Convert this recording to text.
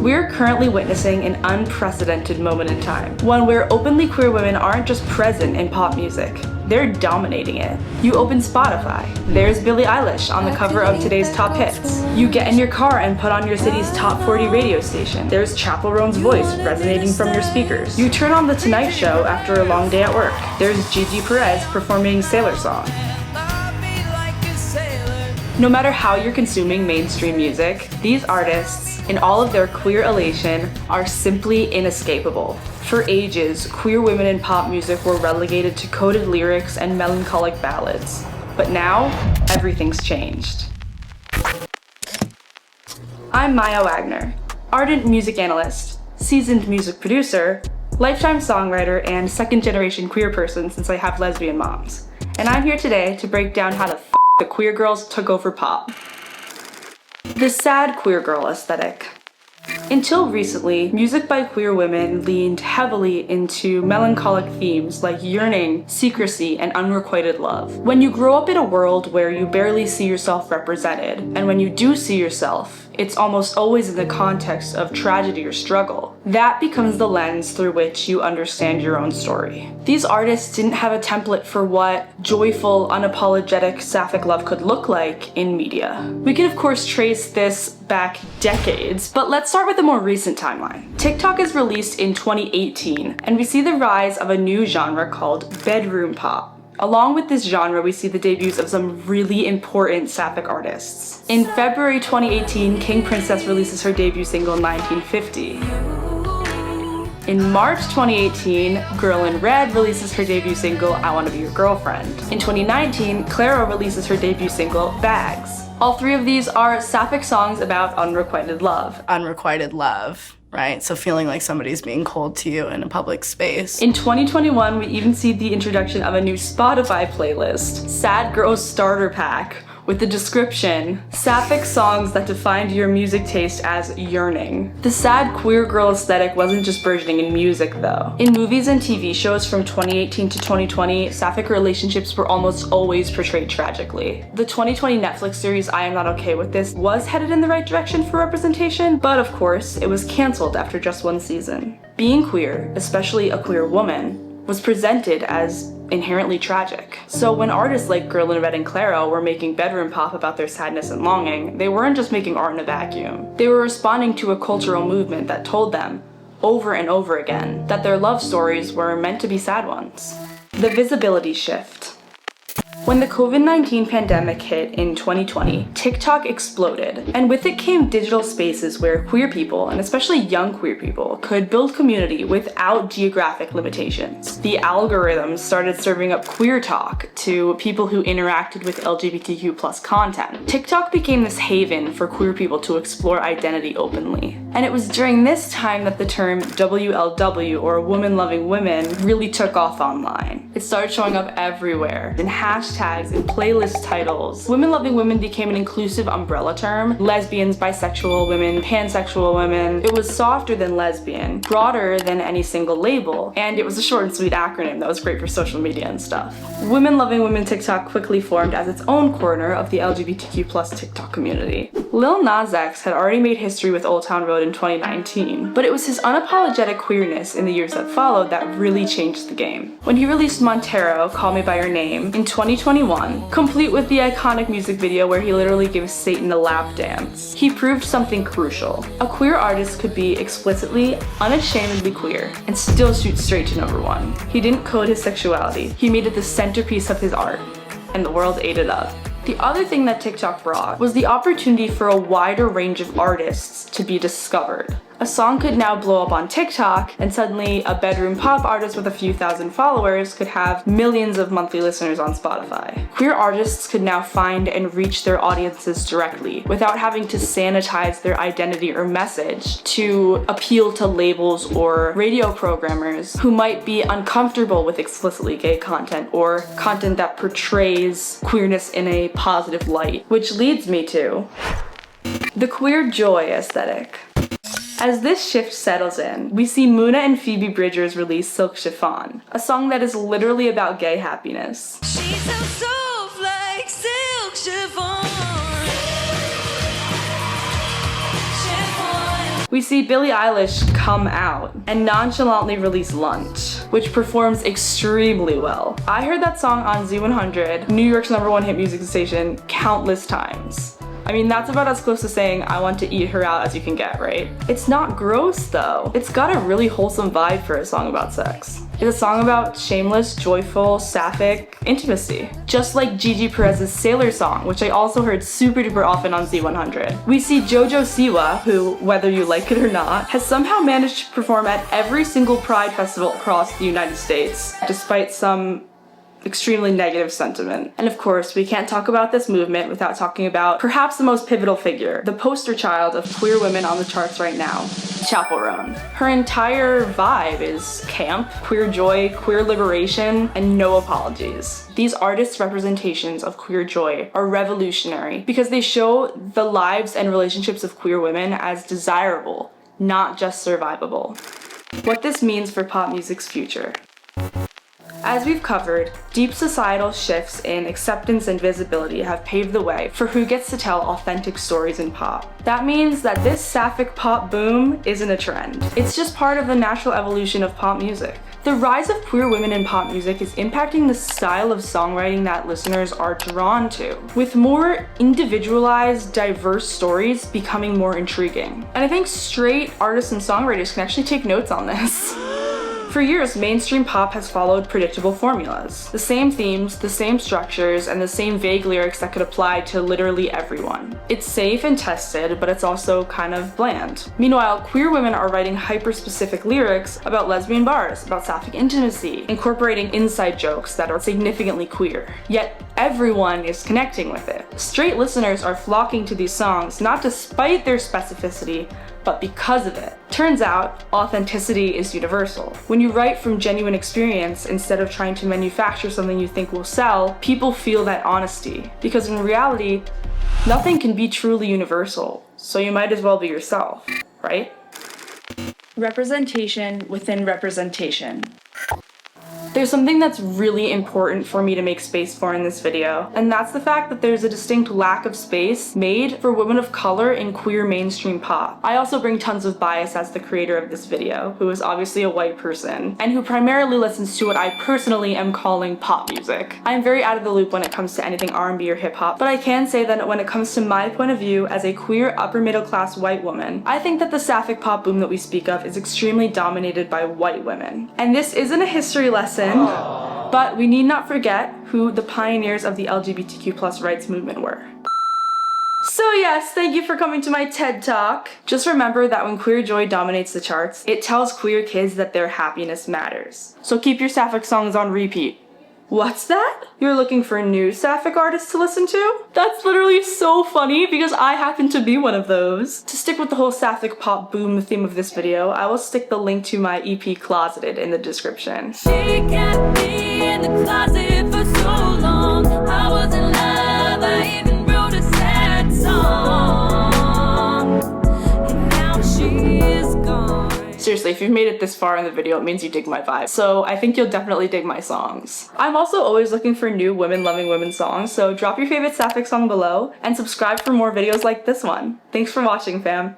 We're currently witnessing an unprecedented moment in time, one where openly queer women aren't just present in pop music, they're dominating it. You open Spotify, there's Billie Eilish on the cover of today's top hits. You get in your car and put on your city's top 40 radio station, there's Chappell Roan's voice resonating from your speakers. You turn on The Tonight Show after a long day at work, there's Gigi Perez performing Sailor Song. No matter how you're consuming mainstream music, these artists, in all of their queer elation, are simply inescapable. For ages, queer women in pop music were relegated to coded lyrics and melancholic ballads. But now, everything's changed. I'm Maya Wagner, ardent music analyst, seasoned music producer, lifetime songwriter, and second-generation queer person since I have lesbian moms. And I'm here today to break down how the queer girls took over pop. The sad queer girl aesthetic. Until recently, music by queer women leaned heavily into melancholic themes like yearning, secrecy, and unrequited love. When you grow up in a world where you barely see yourself represented, and when you do see yourself, it's almost always in the context of tragedy or struggle. That becomes the lens through which you understand your own story. These artists didn't have a template for what joyful, unapologetic sapphic love could look like in media. We can of course trace this back decades, but let's start with a more recent timeline. TikTok is released in 2018, and we see the rise of a new genre called bedroom pop. Along with this genre, we see the debuts of some really important sapphic artists. In February 2018, King Princess releases her debut single 1950. In March 2018, Girl in Red releases her debut single I Wanna Be Your Girlfriend. In 2019, Clairo releases her debut single Bags. All three of these are sapphic songs about unrequited love. Unrequited love. Right? So feeling like somebody's being cold to you in a public space. In 2021, we even see the introduction of a new Spotify playlist, Sad Girls Starter Pack, with the description, sapphic songs that defined your music taste as yearning. The sad queer girl aesthetic wasn't just burgeoning in music though. In movies and TV shows from 2018 to 2020, sapphic relationships were almost always portrayed tragically. The 2020 Netflix series I Am Not Okay With This was headed in the right direction for representation, but of course, it was canceled after just one season. Being queer, especially a queer woman, was presented as inherently tragic. So when artists like Girl in Red and Clairo were making bedroom pop about their sadness and longing, they weren't just making art in a vacuum. They were responding to a cultural movement that told them, over and over again, that their love stories were meant to be sad ones. The visibility shift. When the COVID-19 pandemic hit in 2020, TikTok exploded, and with it came digital spaces where queer people, and especially young queer people, could build community without geographic limitations. The algorithms started serving up queer talk to people who interacted with LGBTQ+ content. TikTok became this haven for queer people to explore identity openly. And it was during this time that the term WLW, or woman loving women, really took off online. It started showing up everywhere, in hashtags and playlist titles. Women loving women became an inclusive umbrella term. Lesbians, bisexual women, pansexual women. It was softer than lesbian, broader than any single label, and it was a short and sweet acronym that was great for social media and stuff. Women loving women TikTok quickly formed as its own corner of the LGBTQ+ TikTok community. Lil Nas X had already made history with Old Town Road in 2019, but it was his unapologetic queerness in the years that followed that really changed the game. When he released Montero, Call Me By Your Name, in 2021, complete with the iconic music video where he literally gives Satan a lap dance, he proved something crucial. A queer artist could be explicitly, unashamedly queer, and still shoot straight to #1. He didn't code his sexuality, he made it the centerpiece of his art, and the world ate it up. The other thing that TikTok brought was the opportunity for a wider range of artists to be discovered. A song could now blow up on TikTok, and suddenly a bedroom pop artist with a few thousand followers could have millions of monthly listeners on Spotify. Queer artists could now find and reach their audiences directly without having to sanitize their identity or message to appeal to labels or radio programmers who might be uncomfortable with explicitly gay content or content that portrays queerness in a positive light. Which leads me to the queer joy aesthetic. As this shift settles in, we see Muna and Phoebe Bridgers release Silk Chiffon, a song that is literally about gay happiness. She's so soft like silk chiffon. We see Billie Eilish come out and nonchalantly release Lunch, which performs extremely well. I heard that song on Z100, New York's #1 hit music station, countless times. I mean, that's about as close to saying I want to eat her out as you can get, right? It's not gross though. It's got a really wholesome vibe for a song about sex. It's a song about shameless, joyful, sapphic intimacy. Just like Gigi Perez's Sailor song, which I also heard super duper often on Z100. We see JoJo Siwa, who, whether you like it or not, has somehow managed to perform at every single Pride festival across the United States, despite some extremely negative sentiment. And of course, we can't talk about this movement without talking about perhaps the most pivotal figure, the poster child of queer women on the charts right now, Chappell Roan. Her entire vibe is camp, queer joy, queer liberation, and no apologies. These artists' representations of queer joy are revolutionary because they show the lives and relationships of queer women as desirable, not just survivable. What this means for pop music's future. As we've covered, deep societal shifts in acceptance and visibility have paved the way for who gets to tell authentic stories in pop. That means that this sapphic pop boom isn't a trend. It's just part of the natural evolution of pop music. The rise of queer women in pop music is impacting the style of songwriting that listeners are drawn to, with more individualized, diverse stories becoming more intriguing. And I think straight artists and songwriters can actually take notes on this. For years, mainstream pop has followed predictable formulas. The same themes, the same structures, and the same vague lyrics that could apply to literally everyone. It's safe and tested, but it's also kind of bland. Meanwhile, queer women are writing hyper-specific lyrics about lesbian bars, about sapphic intimacy, incorporating inside jokes that are significantly queer. Yet everyone is connecting with it. Straight listeners are flocking to these songs, not despite their specificity, but because of it. Turns out, authenticity is universal. When you write from genuine experience instead of trying to manufacture something you think will sell, people feel that honesty. Because in reality, nothing can be truly universal, so you might as well be yourself, right? Representation within representation. There's something that's really important for me to make space for in this video, and that's the fact that there's a distinct lack of space made for women of color in queer mainstream pop. I also bring tons of bias as the creator of this video, who is obviously a white person, and who primarily listens to what I personally am calling pop music. I'm very out of the loop when it comes to anything R&B or hip-hop, but I can say that when it comes to my point of view as a queer upper-middle-class white woman, I think that the sapphic pop boom that we speak of is extremely dominated by white women. And this isn't a history lesson, but we need not forget who the pioneers of the LGBTQ+ rights movement were. So yes, thank you for coming to my TED Talk. Just remember that when queer joy dominates the charts, it tells queer kids that their happiness matters. So keep your sapphic songs on repeat. What's that? You're looking for new sapphic artists to listen to? That's literally so funny because I happen to be one of those. To stick with the whole sapphic pop boom theme of this video, I will stick the link to my EP Closeted in the description. She kept me in the closet for so long. I was in love, I even wrote a sad song. And now she is gone. Seriously, if you've made it this far in the video, it means you dig my vibe. So I think you'll definitely dig my songs. I'm also always looking for new women-loving women songs, so drop your favorite sapphic song below and subscribe for more videos like this one. Thanks for watching, fam.